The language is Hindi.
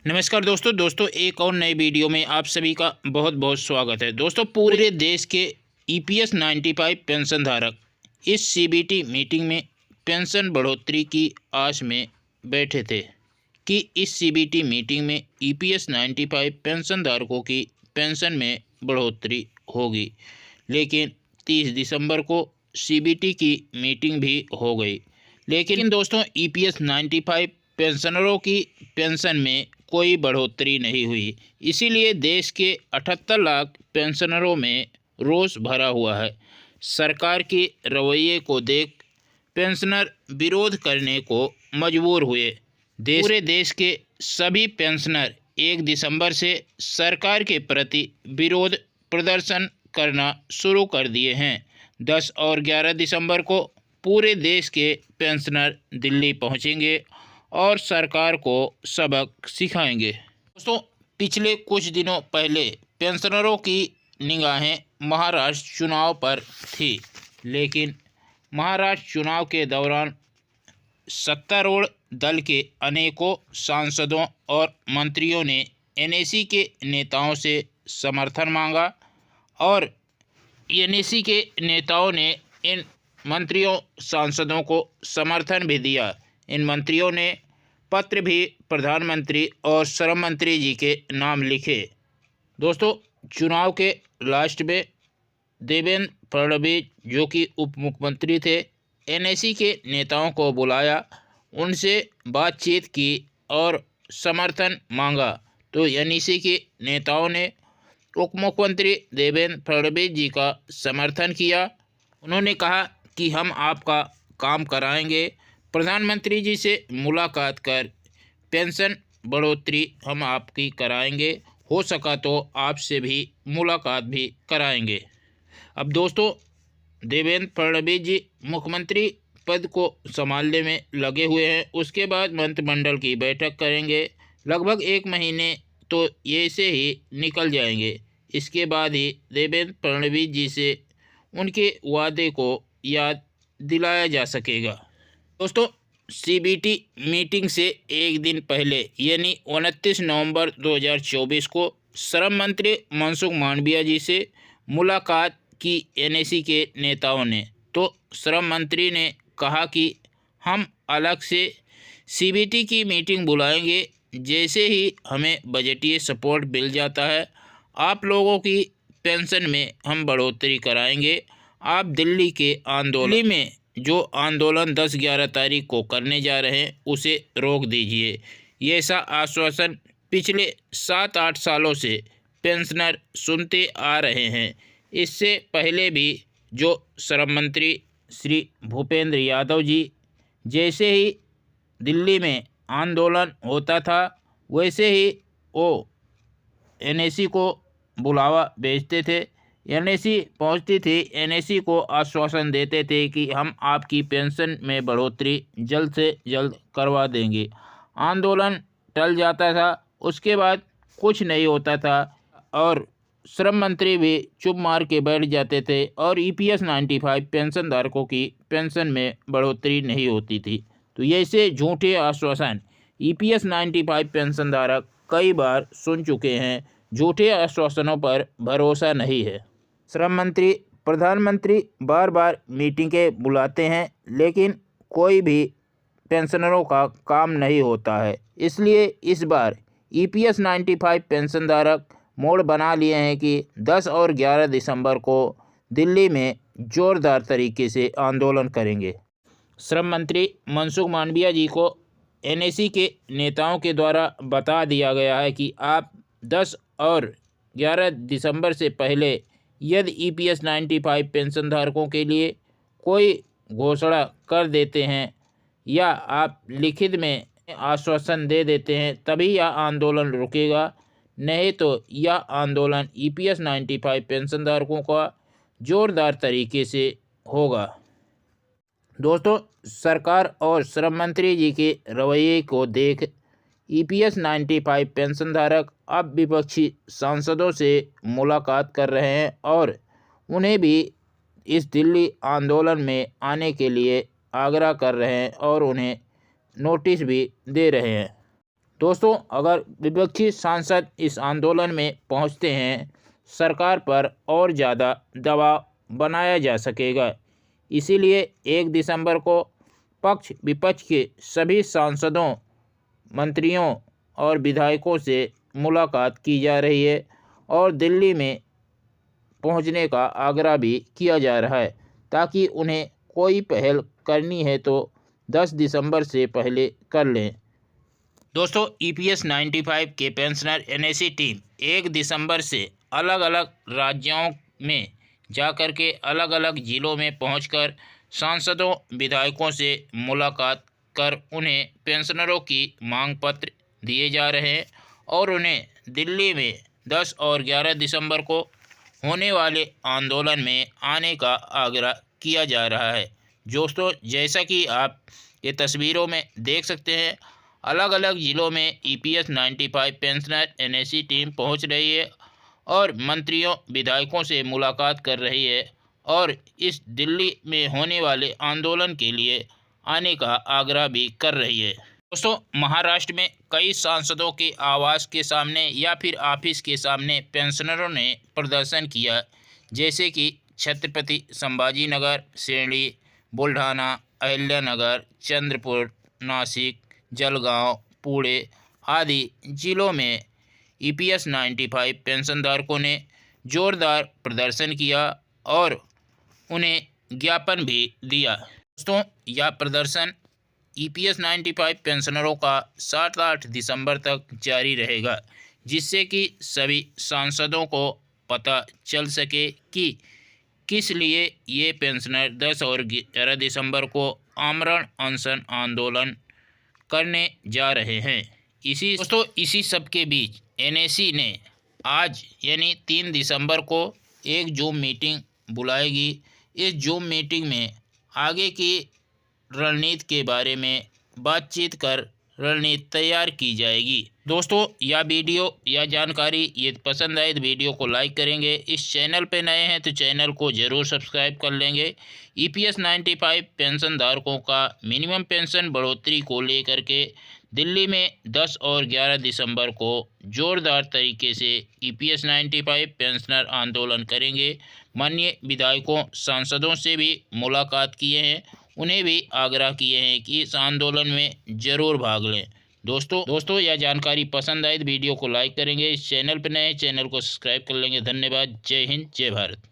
नमस्कार दोस्तों एक और नए वीडियो में आप सभी का बहुत बहुत स्वागत है। दोस्तों पूरे देश के ईपीएस 95 पेंशन धारक इस सीबीटी मीटिंग में पेंशन बढ़ोतरी की आस में बैठे थे कि इस सीबीटी मीटिंग में ईपीएस 95 पेंशन धारकों की पेंशन में बढ़ोतरी होगी। लेकिन 30 दिसंबर को सीबीटी की मीटिंग भी हो गई, लेकिन दोस्तों ईपीएस 95 पेंशनरों की पेंशन में कोई बढ़ोतरी नहीं हुई। इसीलिए देश के 78 लाख पेंशनरों में रोष भरा हुआ है। सरकार के रवैये को देख पेंशनर विरोध करने को मजबूर हुए। पूरे देश के सभी पेंशनर 1 दिसंबर से सरकार के प्रति विरोध प्रदर्शन करना शुरू कर दिए हैं। 10 और 11 दिसंबर को पूरे देश के पेंशनर दिल्ली पहुंचेंगे और सरकार को सबक सिखाएंगे। दोस्तों पिछले कुछ दिनों पहले पेंशनरों की निगाहें महाराष्ट्र चुनाव पर थी, लेकिन महाराष्ट्र चुनाव के दौरान सत्तारूढ़ दल के अनेकों सांसदों और मंत्रियों ने एनएसी के नेताओं से समर्थन मांगा और एनएसी के नेताओं ने इन मंत्रियों सांसदों को समर्थन भी दिया। इन मंत्रियों ने पत्र भी प्रधानमंत्री और श्रम मंत्री जी के नाम लिखे। दोस्तों चुनाव के लास्ट में देवेंद्र फडणवीस जो कि उप मुख्यमंत्री थे, एनएसी के नेताओं को बुलाया, उनसे बातचीत की और समर्थन मांगा। तो एनएसी के नेताओं ने उप मुख्यमंत्री देवेंद्र फडणवीस जी का समर्थन किया। उन्होंने कहा कि हम आपका काम कराएंगे, प्रधानमंत्री जी से मुलाकात कर पेंशन बढ़ोतरी हम आपकी कराएंगे, हो सका तो आपसे भी मुलाकात भी कराएंगे। अब दोस्तों देवेंद्र फडणवीस जी मुख्यमंत्री पद को संभालने में लगे हुए हैं। उसके बाद मंत्रिमंडल की बैठक करेंगे। लगभग 1 महीने तो ये से ही निकल जाएंगे। इसके बाद ही देवेंद्र फडणवीस जी से उनके वादे को याद दिलाया जा सकेगा। दोस्तों सीबीटी मीटिंग से एक दिन पहले यानी 29 नवंबर 2024 को श्रम मंत्री मनसुख मांडविया जी से मुलाकात की एनएसी के नेताओं ने। तो श्रम मंत्री ने कहा कि हम अलग से सीबीटी की मीटिंग बुलाएंगे जैसे ही हमें बजटीय सपोर्ट मिल जाता है। आप लोगों की पेंशन में हम बढ़ोतरी कराएंगे। आप दिल्ली के आंदोलन में जो आंदोलन 10-11 तारीख को करने जा रहे हैं उसे रोक दीजिए। ये ऐसा आश्वासन पिछले 7-8 सालों से पेंशनर सुनते आ रहे हैं। इससे पहले भी जो श्रम मंत्री श्री भूपेंद्र यादव जी जैसे ही दिल्ली में आंदोलन होता था वैसे ही वो एनएसी को बुलावा भेजते थे। एनएसी पहुंचती थी, एनएसी को आश्वासन देते थे कि हम आपकी पेंशन में बढ़ोतरी जल्द से जल्द करवा देंगे। आंदोलन टल जाता था, उसके बाद कुछ नहीं होता था और श्रम मंत्री भी चुप मार के बैठ जाते थे और ईपीएस 95 पेंशन धारकों की पेंशन में बढ़ोतरी नहीं होती थी। तो ऐसे झूठे आश्वासन ईपीएस 95 पेंशन धारक कई बार सुन चुके हैं। झूठे आश्वासनों पर भरोसा नहीं है। श्रम मंत्री प्रधानमंत्री बार बार मीटिंगें बुलाते हैं, लेकिन कोई भी पेंशनरों का काम नहीं होता है। इसलिए इस बार ईपीएस 95 पेंशन धारक मोड़ बना लिए हैं कि 10 और 11 दिसंबर को दिल्ली में जोरदार तरीके से आंदोलन करेंगे। श्रम मंत्री मनसुख मांडविया जी को एनएसी के नेताओं के द्वारा बता दिया गया है कि आप 10 और 11 दिसंबर से पहले यदि ईपीएस 95 पेंशन धारकों के लिए कोई घोषणा कर देते हैं या आप लिखित में आश्वासन दे देते हैं तभी यह आंदोलन रुकेगा, नहीं तो यह आंदोलन ईपीएस 95 पेंशन धारकों का जोरदार तरीके से होगा। दोस्तों सरकार और श्रम मंत्री जी के रवैये को देख ईपीएस 95 पेंशन धारक अब विपक्षी सांसदों से मुलाकात कर रहे हैं और उन्हें भी इस दिल्ली आंदोलन में आने के लिए आग्रह कर रहे हैं और उन्हें नोटिस भी दे रहे हैं। दोस्तों, अगर विपक्षी सांसद इस आंदोलन में पहुंचते हैं, सरकार पर और ज़्यादा दबाव बनाया जा सकेगा। इसीलिए 1 दिसंबर को पक्ष विपक्ष के सभी सांसदों, मंत्रियों और विधायकों से मुलाकात की जा रही है और दिल्ली में पहुंचने का आग्रह भी किया जा रहा है, ताकि उन्हें कोई पहल करनी है तो 10 दिसंबर से पहले कर लें। दोस्तों, EPS 95 के पेंशनर NAC टीम 1 दिसंबर से अलग अलग राज्यों में जाकर के अलग अलग ज़िलों में पहुंचकर सांसदों, विधायकों से मुलाकात कर उन्हें पेंशनरों की मांग पत्र दिए जा रहे हैं और उन्हें दिल्ली में 10 और 11 दिसंबर को होने वाले आंदोलन में आने का आग्रह किया जा रहा है। दोस्तों, जैसा कि आप ये तस्वीरों में देख सकते हैं, अलग अलग ज़िलों में EPS 95 पेंशनर NAC टीम पहुंच रही है और मंत्रियों, विधायकों से मुलाकात कर रही है और इस दिल्ली में होने वाले आंदोलन के लिए आने का आग्रह भी कर रही है। दोस्तों, महाराष्ट्र में कई सांसदों के आवास के सामने या फिर ऑफिस के सामने पेंशनरों ने प्रदर्शन किया, जैसे कि छत्रपति संभाजी नगर, शिर्डी, बुल्ढाना, अहिल्यानगर, चंद्रपुर, नासिक, जलगांव, पुणे आदि जिलों में EPS 95 पेंशनधारकों ने जोरदार प्रदर्शन किया और उन्हें ज्ञापन भी दिया। दोस्तों, यह प्रदर्शन EPS 95 पेंशनरों का 7-8 दिसंबर तक जारी रहेगा, जिससे कि सभी सांसदों को पता चल सके कि किस लिए ये पेंशनर 10 और 11 दिसंबर को आमरण अनशन आंदोलन करने जा रहे हैं। इसी सब के बीच NAC ने आज यानी 3 दिसंबर को एक जूम मीटिंग बुलाएगी। इस जूम मीटिंग में आगे की रणनीति के बारे में बातचीत कर रणनीति तैयार की जाएगी। दोस्तों, यह वीडियो या जानकारी ये पसंद आए तो वीडियो को लाइक करेंगे। इस चैनल पे नए हैं तो चैनल को ज़रूर सब्सक्राइब कर लेंगे। EPS 95 पेंशन धारकों का मिनिमम पेंशन बढ़ोतरी को लेकर के दिल्ली में 10 और 11 दिसंबर को जोरदार तरीके से EPS 95 पेंशनर आंदोलन करेंगे। माननीय विधायकों, सांसदों से भी मुलाकात किए हैं, उन्हें भी आग्रह किए हैं कि इस आंदोलन में ज़रूर भाग लें। दोस्तों, यह जानकारी पसंद आए तो वीडियो को लाइक करेंगे। इस चैनल पर नए चैनल को सब्सक्राइब कर लेंगे। धन्यवाद। जय हिंद, जय भारत।